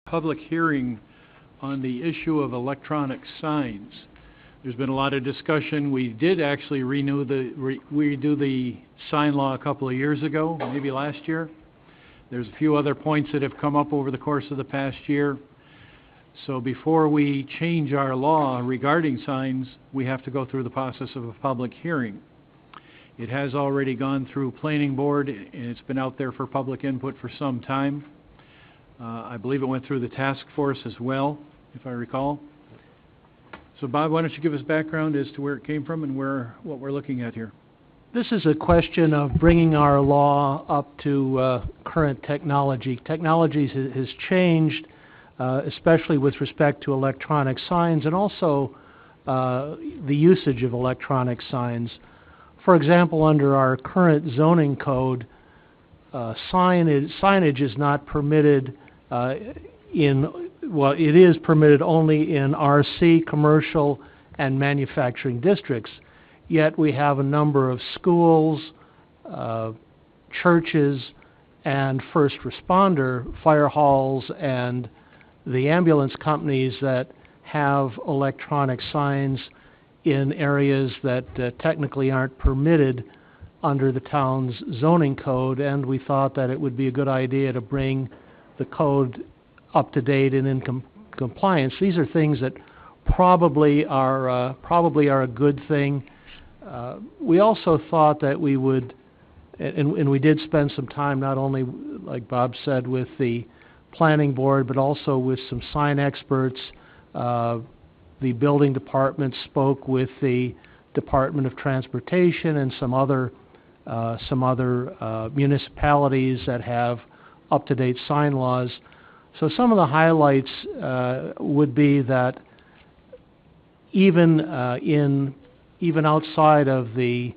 Public hearing on the issue of electronic signs. There's been a lot of discussion. We did actually redo the sign law a couple of years ago, maybe last year. There's a few other points that have come up over the course of the past year. So before we change our law regarding signs, we have to go through the process of a public hearing. It has already gone through Planning Board, and it's been out there for public input for some time. I believe it went through the task force as well, if I recall. So Bob, why don't you give us background as to where it came from and what we're looking at here? This is a question of bringing our law up to current technology. Technology has changed, especially with respect to electronic signs and also the usage of electronic signs. For example, under our current zoning code, signage is not permitted it is permitted only in RC, commercial, and manufacturing districts. Yet we have a number of schools, churches, and first responder, fire halls, and the ambulance companies that have electronic signs in areas that technically aren't permitted under the town's zoning code, and we thought that it would be a good idea to bring the code up to date and in compliance. These are things that probably are a good thing. We also thought that we would, and we did spend some time not only, like Bob said, with the planning board, but also with some sign experts. The building department spoke with the Department of Transportation and some other municipalities that have up-to-date sign laws. So some of the highlights would be that even outside of the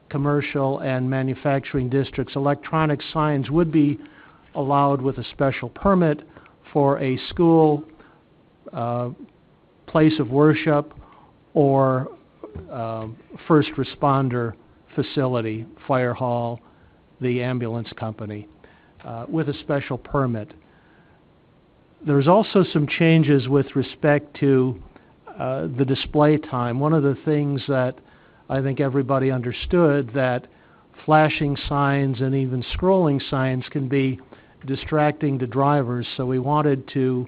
commercial and manufacturing districts, electronic signs would be allowed with a special permit for a school, place of worship, or first responder facility, fire hall, the ambulance company, with a special permit. There's also some changes with respect to the display time. One of the things that I think everybody understood, that flashing signs and even scrolling signs can be distracting to drivers, so we wanted to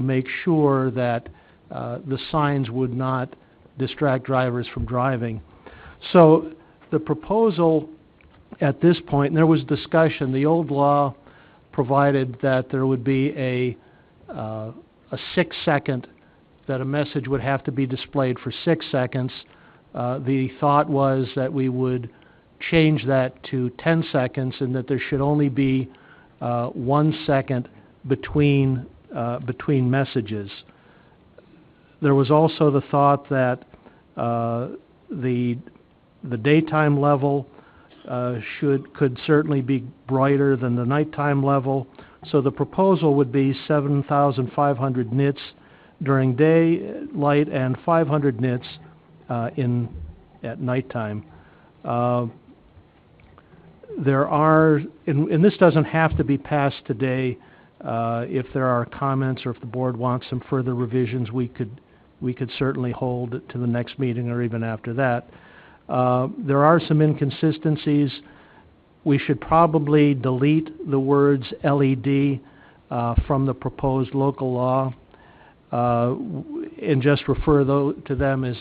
make sure that the signs would not distract drivers from driving. So the proposal at this point, and there was discussion, the old law provided that there would be a 6-second, that a message would have to be displayed for 6 seconds. The thought was that we would change that to 10 seconds and that there should only be 1 second between messages. There was also the thought that the daytime level could certainly be brighter than the nighttime level. So the proposal would be 7,500 nits during daylight and 500 nits at nighttime. There are, and this doesn't have to be passed today. If there are comments or if the board wants some further revisions, we could certainly hold it to the next meeting or even after that. There are some inconsistencies. We should probably delete the words LED from the proposed local law and just refer to them as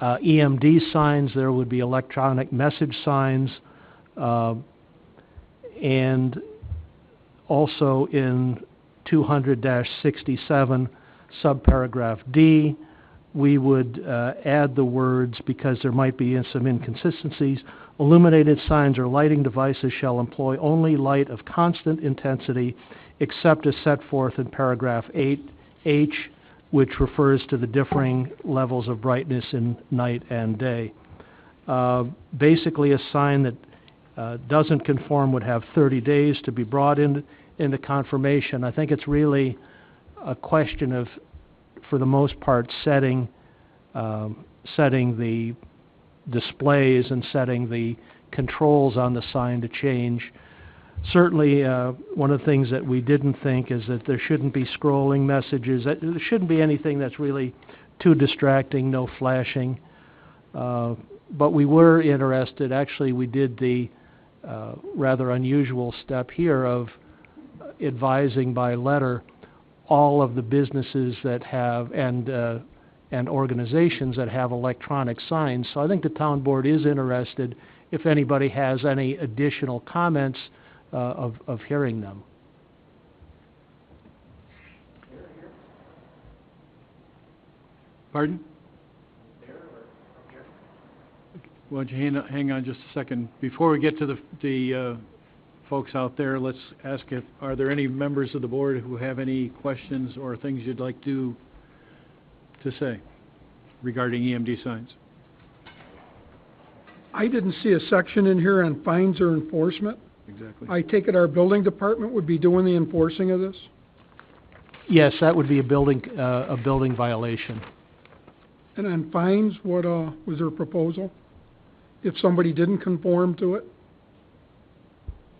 EMD signs. There would be electronic message signs, and also in 200-67 subparagraph D, we would add the words, because there might be some inconsistencies, illuminated signs or lighting devices shall employ only light of constant intensity except as set forth in paragraph 8H, which refers to the differing levels of brightness in night and day. Basically, a sign that doesn't conform would have 30 days to be brought into confirmation. I think it's really a question of, for the most part, setting the displays and setting the controls on the sign to change. Certainly, one of the things that we didn't think is that there shouldn't be scrolling messages. There shouldn't be anything that's really too distracting, no flashing. But we were interested, actually we did the rather unusual step here of advising by letter all of the businesses that have and organizations that have electronic signs. So I think the town board is interested if anybody has any additional comments of hearing them. Pardon? Why don't you hang on just a second. Before we get to the folks out there, let's ask if, are there any members of the board who have any questions or things you'd like to say regarding EMD signs? I didn't see a section in here on fines or enforcement. Exactly. I take it our building department would be doing the enforcing of this? Yes, that would be a building violation. And on fines, what was their proposal? If somebody didn't conform to it?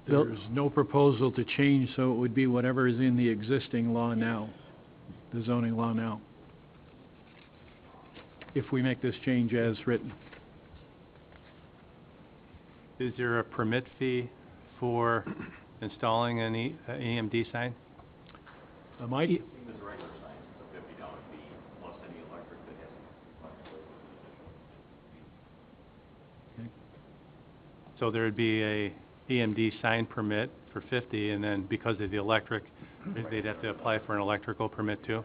There's no proposal to change, so it would be whatever is in the existing law now, the zoning law now, if we make this change as written. Is there a permit fee for installing an EMD sign? Mike? So there would be a EMD sign permit for $50, and then because of the electric, they'd have to apply for an electrical permit too?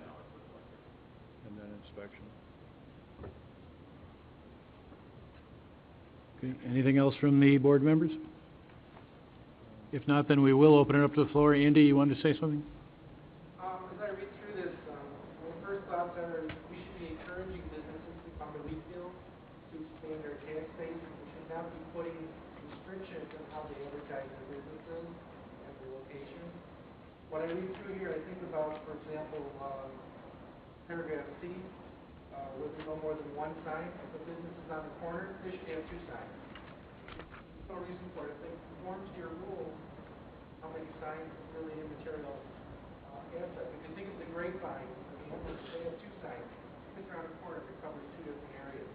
And then inspection. Okay, anything else from the board members? If not, then we will open it up to the floor. Andy, you wanted to say something? As I read through this, my first thoughts are we should be encouraging businesses to come to Wheatfield to expand their tax base. We should not be putting restrictions on how they advertise their businesses and their location. What I read through here, I think about, for example, paragraph C, where there's no more than one sign. If a business is on the corner, they should have two signs. There's no reason for it. If they conform to your rules, how many signs is really immaterial aspect. If you think of the grapevine, they have two signs. It's around the corner, it covers two different areas.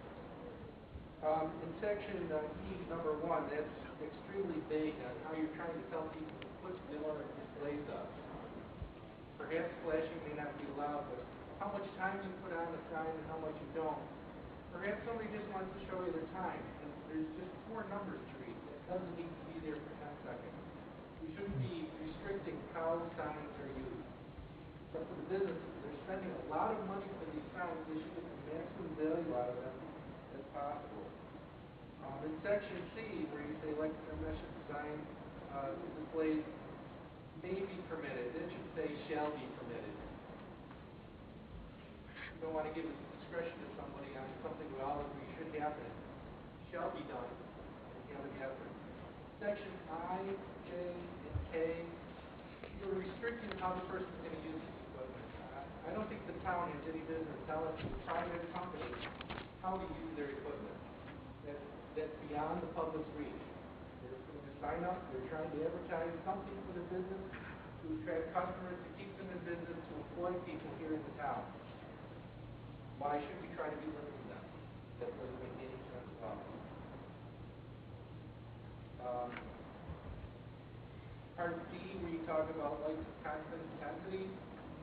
In section E, number 1, that's extremely vague on how you're trying to tell people to put Miller displays up. Perhaps flashing may not be allowed, but how much time you put on the sign and how much you don't. Perhaps somebody just wants to show you their time, and there's just 4 numbers to read. It doesn't need to be there for 10 seconds. We shouldn't be restricting how signs are used. But for the businesses, they're spending a lot of money for these signs. They should get the maximum value out of them as possible. In section C, where you say like a message sign displays may be permitted, it should say shall be permitted. You don't want to give discretion to somebody on something we all agree should happen. Shall be done and have it happen. Section I, J, and K, you're restricting how the person's going to use this equipment. I don't think the town has any business telling private companies how to use their equipment. That's beyond the public's reach. They're going to sign up, they're trying to advertise something for their business, to attract customers, to keep them in business, to employ people here in the town. Why should we try to be limiting them? That doesn't make any sense at all. Part D, where you talk about lights of constant intensity,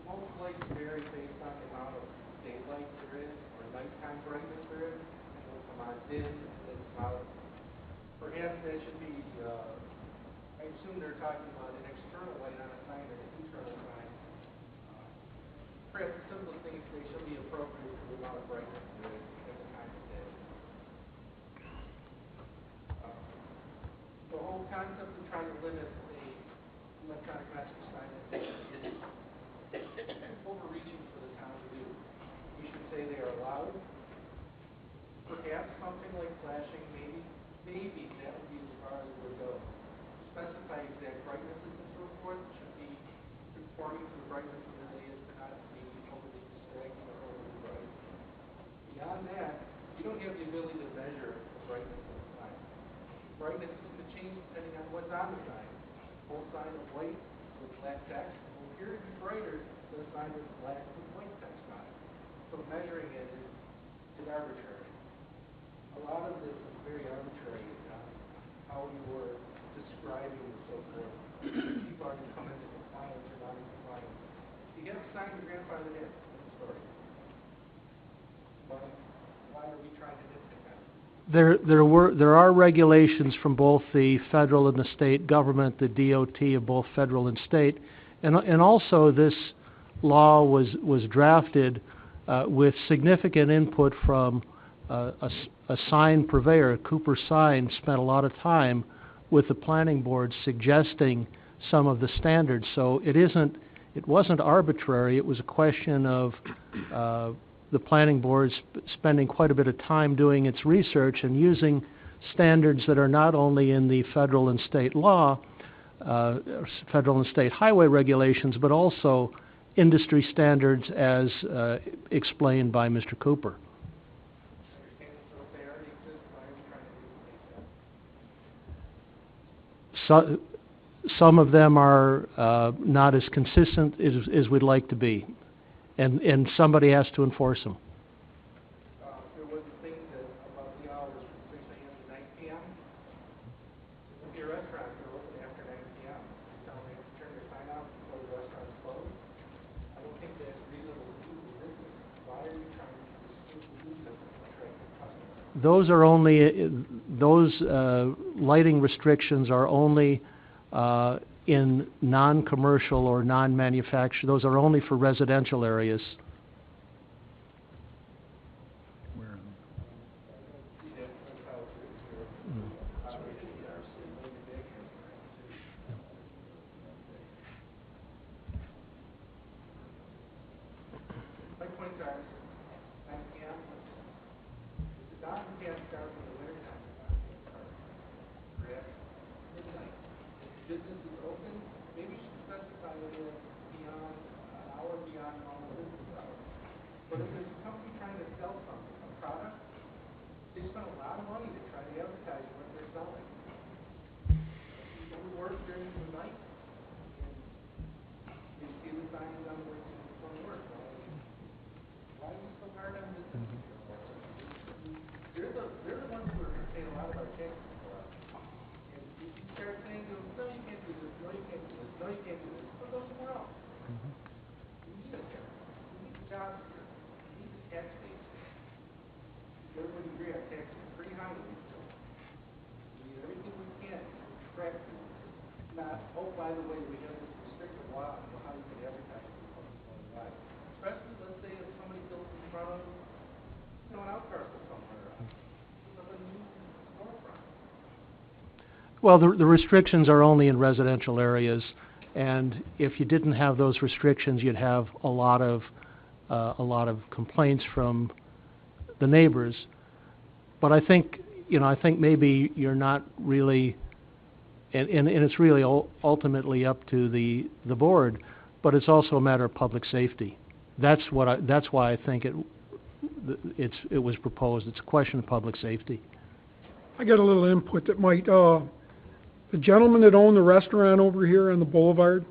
most lights vary based on the amount of daylight there is, or nighttime brightness there is, and they'll come on dim, and then come out. Perhaps that should be, I assume they're talking about an external light on a sign or an internal sign. Perhaps the simplest thing is they should be appropriate for the amount of brightness there is at the time of day. The whole concept of trying to limit a electronic message sign is overreaching for the town to do. We should say they are allowed. Perhaps something like flashing, maybe that would be as far as it would go. Specify exact brightnesses and so forth should be conforming to the brightness of the day is to not be overly distracting or overly bright. Beyond that, you don't have the ability to measure the brightness of the sign. Brightness is going to change depending on what's on the sign. full sign of white with black text. Well, here in Detroit, the sign is black with white text on it. So measuring it is arbitrary. A lot of this is very arbitrary, how you were describing and so forth. People are going to come into compliance or not in compliance. You get a sign your grandfather did. That's the story. Why are we trying to nitpick that? There are regulations from both the federal and the state government, the DOT of both federal and state, and also this law was drafted with significant input from a sign purveyor. Cooper Sign spent a lot of time with the planning board suggesting some of the standards. So it wasn't arbitrary. It was a question of the planning board spending quite a bit of time doing its research and using standards that are not only in the federal and state law, federal and state highway regulations, but also industry standards as explained by Mr. Cooper. So, some of them are not as consistent as we'd like to be, and somebody has to enforce them. There was a thing about the hours from 6 a.m. to 9 p.m. If your restaurant, you're open after 9 p.m. You tell them to turn their sign off before the restaurant's closed. I don't think that's reasonable to do for business. Why are you trying to restrict the business and attract customers? Those are only lighting restrictions are only in non-commercial or non-manufactured. Those are only for residential areas. My point is, 9 p.m. The doctor can't start in the wintertime. Correct? Midnight. If business is open, maybe you should specify that it's beyond an hour beyond normal business hours. But if there's a company trying to sell something, a product, they spend a lot of money to try to advertise what they're selling. People who work during the night, and you see the signs on working from work. Why are you so hard on business? They're the ones who are paying a lot of our taxes for us. And if you start saying to them, no, you can't do this, no, you can't do this, no, you can't do this, well, go somewhere else. We need it here. We need the jobs here. We need the tax base here. Everybody agree our taxes are pretty high in Wheatfield. We need everything we can to track this. Not, oh, by the way, we have this restrictive law on how you can advertise to the public worldwide. Especially, let's say, if somebody built in front of, an outparcel somewhere, of a new storefront. Well, the restrictions are only in residential areas, and if you didn't have those restrictions, you'd have a lot of complaints from the neighbors. But I think maybe you're not really, and it's really ultimately up to the board, but it's also a matter of public safety. That's why I think it was proposed. It's a question of public safety. I got a little input that might, the gentleman that owned the restaurant over here on the boulevard,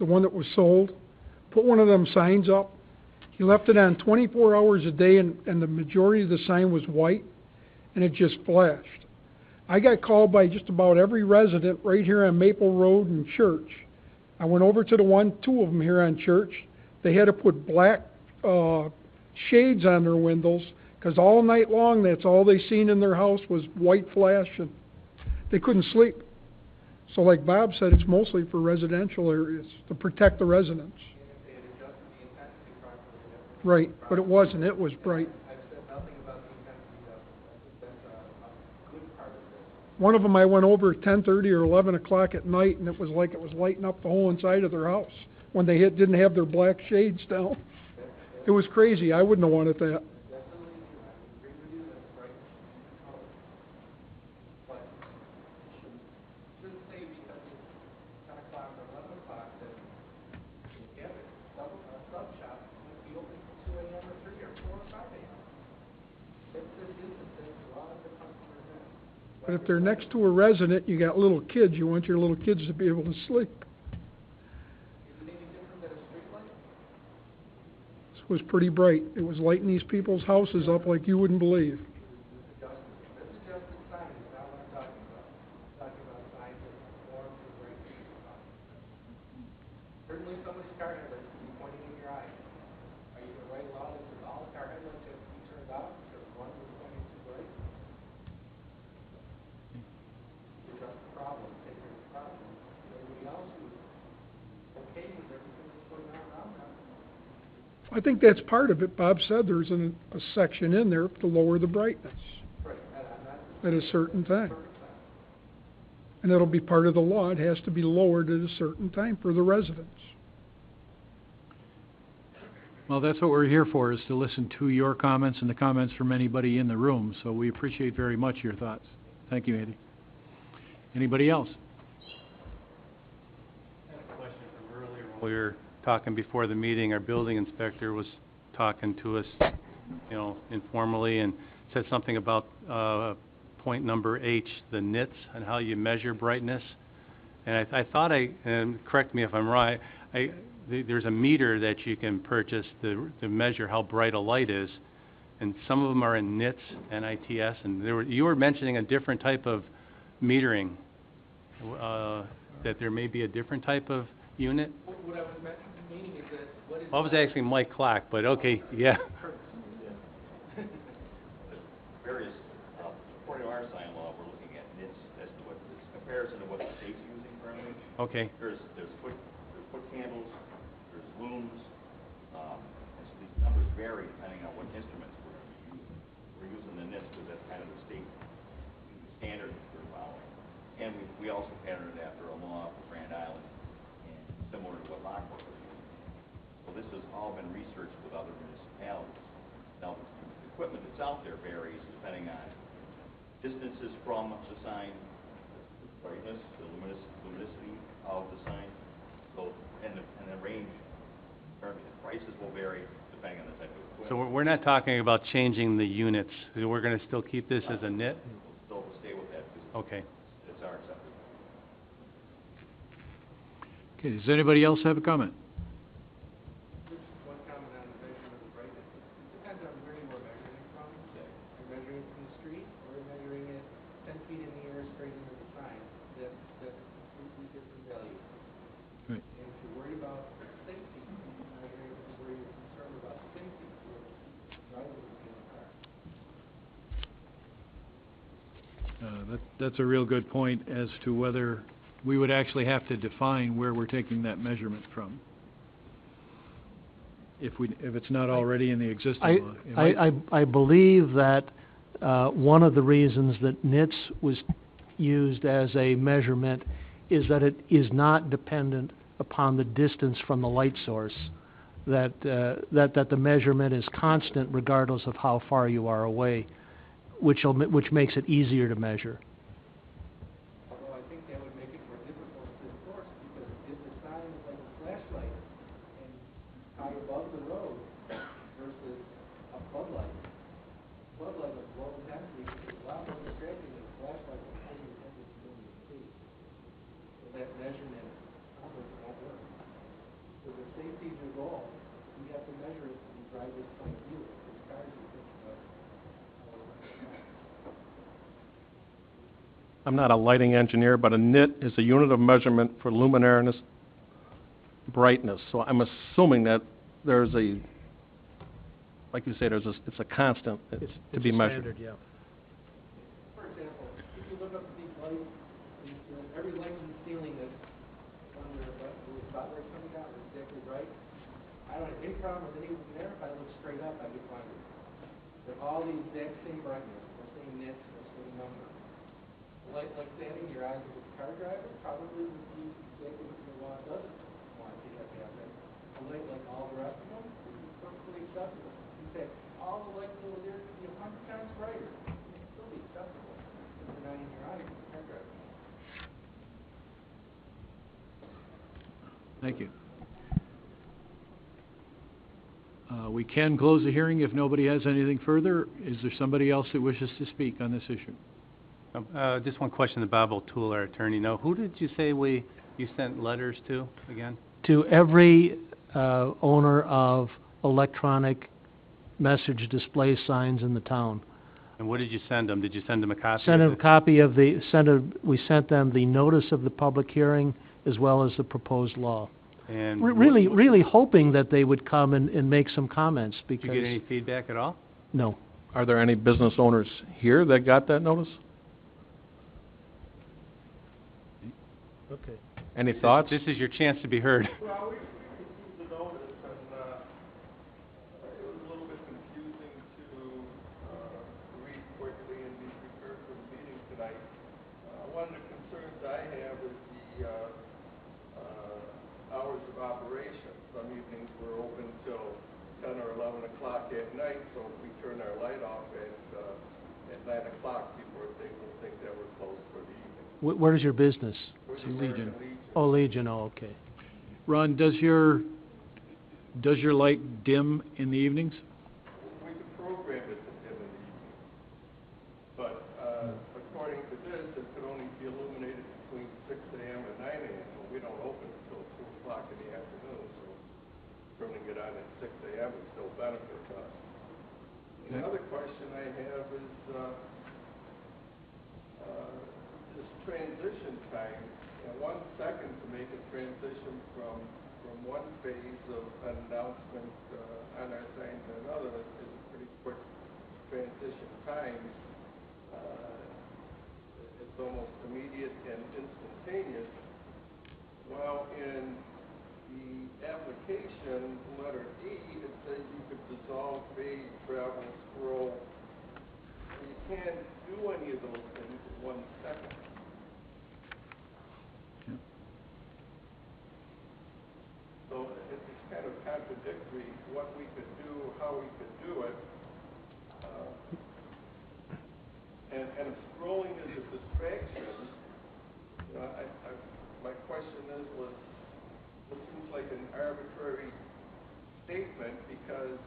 the one that was sold, put one of them signs up. He left it on 24 hours a day, and the majority of the sign was white, and it just flashed. I got called by just about every resident right here on Maple Road and Church. I went over to two of them here on Church. They had to put black shades on their windows, because all night long, that's all they seen in their house was white flash, and they couldn't sleep. So like Bob said, it's mostly for residential areas, to protect the residents. Right, but it wasn't. It was bright. I've said nothing about the intensity of it. I think that's a good part of this. One of them I went over at 10:30 or 11 o'clock at night, and it was like it was lighting up the whole inside of their house when they didn't have their black shades down. It was crazy. I wouldn't have wanted that. But if they're next to a resident, you got little kids, you want your little kids to be able to sleep. Is it any different than a street light? This was pretty bright. It was lighting these people's houses up like you wouldn't believe. This adjusted sign is not what I'm talking about. I'm talking about signs that conform to the regulations. Certainly somebody's car headlights can be pointing in your eye. Are you gonna write a law that says all car headlights have to be turned off because one was pointing too bright? Address the problem, take care of the problem. Everybody else who's okay with everything that's going on around them. I think that's part of it. Bob said there's a section in there to lower the brightness Right, that's at a certain time. perfect sense. And it'll be part of the law. It has to be lowered at a certain time for the residents. Well, that's what we're here for, is to listen to your comments and the comments from anybody in the room. So we appreciate very much your thoughts. Thank you, Andy. Anybody else? I had a question from earlier when we were talking before the meeting. Our building inspector was talking to us, informally, and said something about point number H, the nits, and how you measure brightness. And I thought and correct me if I'm right, there's a meter that you can purchase to measure how bright a light is, and some of them are in nits, N-I-T-S, and you were mentioning a different type of metering, that there may be a different type of unit. What I was meaning is that what is... I was asking Mike Clark, but okay, yeah. Various, according to our sign law, we're looking at nits as to what, it's a comparison to what the state's using currently. Okay. There's foot candles, there's looms, and so these numbers vary depending on what instruments we're going to be using. We're using the nits because that's kind of the state standard we're following. And we also patterned it after a law for Grand Island, and similar to what Lockport was using. So this has all been researched with other municipalities. Now, the equipment that's out there varies depending on distances from the sign, the brightness, the luminosity of the sign. So, and the range, the prices will vary depending on the type of equipment. So we're not talking about changing the units. We're going to still keep this as a nit? We'll still stay with that because Okay. it's our acceptance. Okay, does anybody else have a comment? Just one comment on the measurement of the brightness. It depends on where you are measuring it from. You're measuring it from the street, or you're measuring it 10 feet in the air straight into the sign. That's completely different value. Right. And if you're worried about safety, now you're where you're concerned about safety for drivers in the car. That's a real good point as to whether we would actually have to define where we're taking that measurement from. If it's not already in the existing law. I believe that one of the reasons that NITS was used as a measurement is that it is not dependent upon the distance from the light source, that the measurement is constant regardless of how far you are away, which makes it easier to measure. Although I think that would make it more difficult to enforce, because if the sign is like a flashlight and high above the road versus a floodlight with low intensity is a lot more distracting than a flashlight with high intensity in your face. So that measurement numbers won't work. So the safety is your goal. You have to measure it from the driver's point of view. If there's cars, you think about it. I'm not a lighting engineer, but a nit is a unit of measurement for luminariness brightness. So I'm assuming that there's a, like you say, it's a constant to be measured. Standard, yeah. For example, if you look up at these lights, every light in the ceiling that's under the spotlight coming out is exactly right. I don't have any problem with any of them there. If I look straight up, I get blinded. They're all the exact same brightness, the same nits, the same number. A light like that in your eyes as a car driver probably would be exactly what the law doesn't want you to happen. A light like all the rest of them would be perfectly acceptable. In fact, all the lights over there could be 100 times brighter. It'd still be acceptable if they're not in your eyes as a car driver. Thank you. We can close the hearing if nobody has anything further. Is there somebody else that wishes to speak on this issue? Just one question to Bob O'Toole, our attorney. Now, who did you say you sent letters to again? To every owner of electronic message display signs in the town. And what did you send them? Did you send them a copy? Sent of a copy of we sent them the notice of the public hearing as well as the proposed law. And Really hoping that they would come and make some comments because... Did you get any feedback at all? No. Are there any business owners here that got that notice? Okay. Any thoughts? This is your chance to be heard. Well, we received the notice, and it was a little bit confusing to read quickly and be prepared for the meeting tonight. One of the concerns I have is the hours of operation. Some evenings we're open till 10 or 11 o'clock at night, so if we turn our light off at 9 o'clock, people will think that we're closed for the evening. Where is your business? Legion. Oh, Legion, oh, okay. Ron, does your light dim in the evenings? We could program it to dim in the evening. But according to this, it could only be illuminated between 6 a.m. and 9 a.m. Well, we don't open until 2 o'clock in the afternoon, so turning it on at 6 a.m. would still benefit us. And the other question I have is this transition time. 1 second to make a transition from one phase of an announcement on our sign to another is a pretty quick transition time. It's almost immediate and instantaneous. While in the application, letter E, it says you could dissolve, fade, travel, scroll. You can't do any of those things in 1 second. So it's kind of contradictory what we could do, how we could do it. And if scrolling is a distraction, my question was, this seems like an arbitrary statement because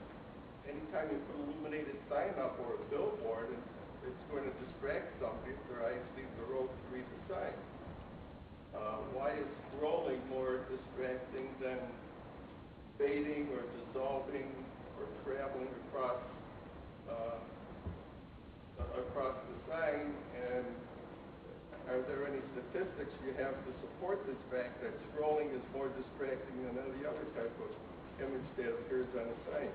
anytime you put an illuminated sign up or a billboard, it's going to distract somebody if their eyes leave the road to read the sign. Why is scrolling more distracting than fading or dissolving or traveling across the sign? And are there any statistics you have to support this fact that scrolling is more distracting than any other type of image that appears on a sign?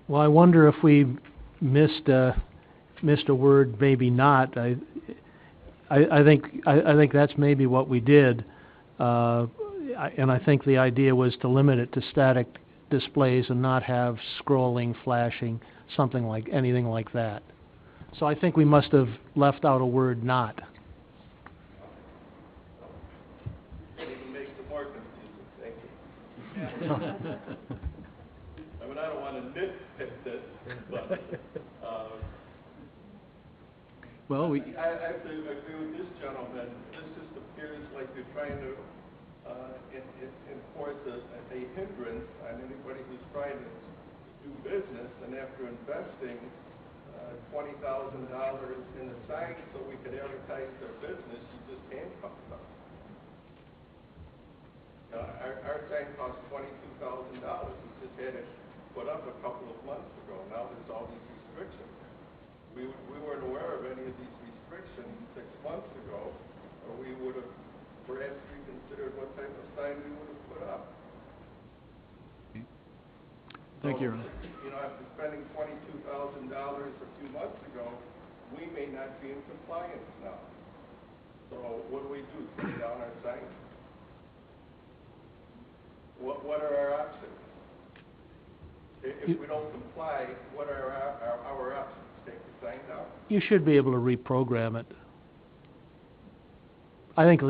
Well, I wonder if we missed a word, maybe not. I think that's maybe what we did, and I think the idea was to limit it to static displays and not have scrolling, flashing, anything like that. So I think we must have left out a word "not." It even makes it more confusing. Thank you. I mean, I don't want to nitpick this, but. Well, I have to agree with this gentleman. This just appears like you're trying to enforce a hindrance on anybody who's trying to do business, and after investing $20,000 in a sign so we could advertise their business, you just handcuff them. Our sign cost $22,000. We just had it put up a couple of months ago. Now there's all these restrictions. We weren't aware of any of these restrictions 6 months ago, or we would have perhaps reconsidered what type of sign we would have put up. thank you, Ron. After spending $22,000 a few months ago, we may not be in compliance now. So what do? Take down our sign? What are our options? If we don't comply, what are our options? Take the sign down? You should be able to reprogram it. I think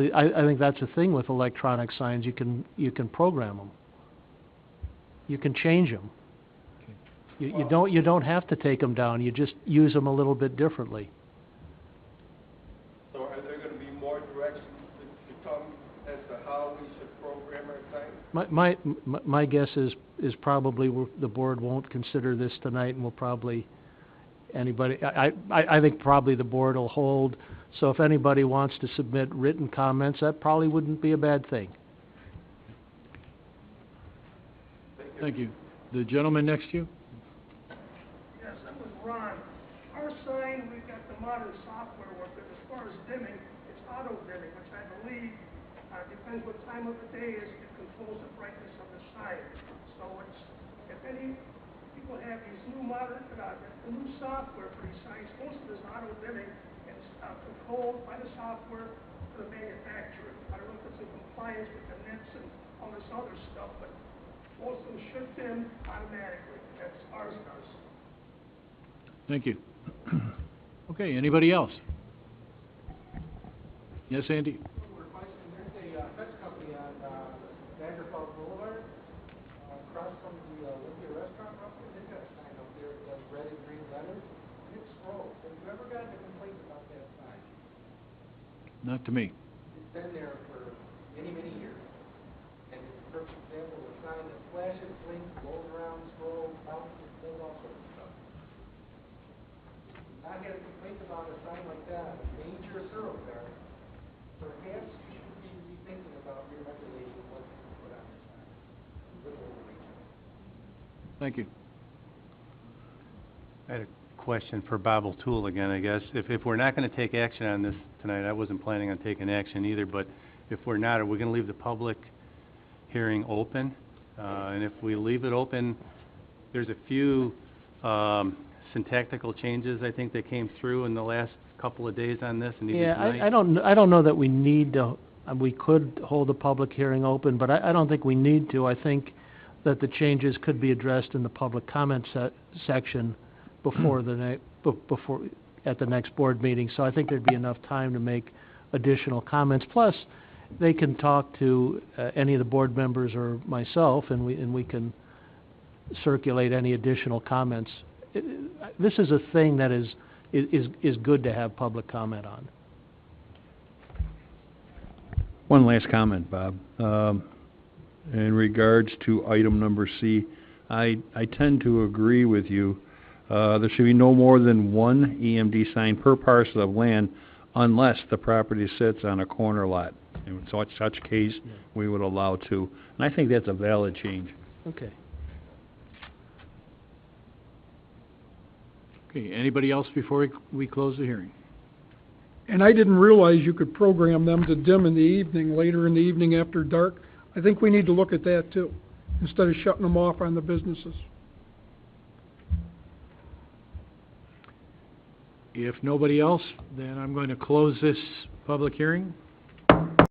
that's the thing with electronic signs. You can program them. You can change them. You don't have to take them down. You just use them a little bit differently. So are there going to be more directions to come as to how we should program our signs? My guess is probably the board won't consider this tonight, and we'll probably anybody, I think probably the board will hold, so if anybody wants to submit written comments, that probably wouldn't be a bad thing. Thank you. The gentleman next to you? Yes, that was Ron. Our sign, we've got the modern software with it. As far as dimming, it's auto dimming, which I believe depends what time of the day is, it controls the brightness of the sign. So it's, if any people have these new modern, the new software for these signs, most of it is auto dimming, and it's controlled by the software for the manufacturer. I don't know if it's in compliance with the nits and all this other stuff, but most of them should dim automatically. That's ours does. Thank you. Okay, anybody else? Yes, Andy? There's a Dutch company on Vanderbilt Boulevard, across from the Wheatfield restaurant roughly. They've got a sign up there that has red and green letters, and it's scrolls. Have you ever gotten a complaint about that sign? Not to me. It's been there for many, many years. And it's a perfect example of a sign that flashes, blinks, rolls around, scrolls, bounces, does all sorts of stuff. Not get a complaint about a sign like that, a major thoroughfare, perhaps you should be rethinking about re-regulating what you put on your sign. It's a little overreaching. Thank you. I had a question for Bob O'Toole again, I guess. If we're not going to take action on this tonight, I wasn't planning on taking action either, but if we're not, are we going to leave the public hearing open? And if we leave it open, there's a few syntactical changes, I think, that came through in the last couple of days on this, and even tonight. Yeah, I don't know that we need to, we could hold a public hearing open, but I don't think we need to. I think that the changes could be addressed in the public comment section before before at the next board meeting. So I think there'd be enough time to make additional comments. Plus, they can talk to any of the board members or myself, and we can circulate any additional comments. This is a thing that is good to have public comment on. One last comment, Bob. In regards to item number C, I tend to agree with you. There should be no more than one EMD sign per parcel of land unless the property sits on a corner lot. In such case, we would allow two. And I think that's a valid change. Okay. Okay, anybody else before we close the hearing? And I didn't realize you could program them to dim in the evening, later in the evening after dark. I think we need to look at that too, instead of shutting them off on the businesses. If nobody else, then I'm going to close this public hearing.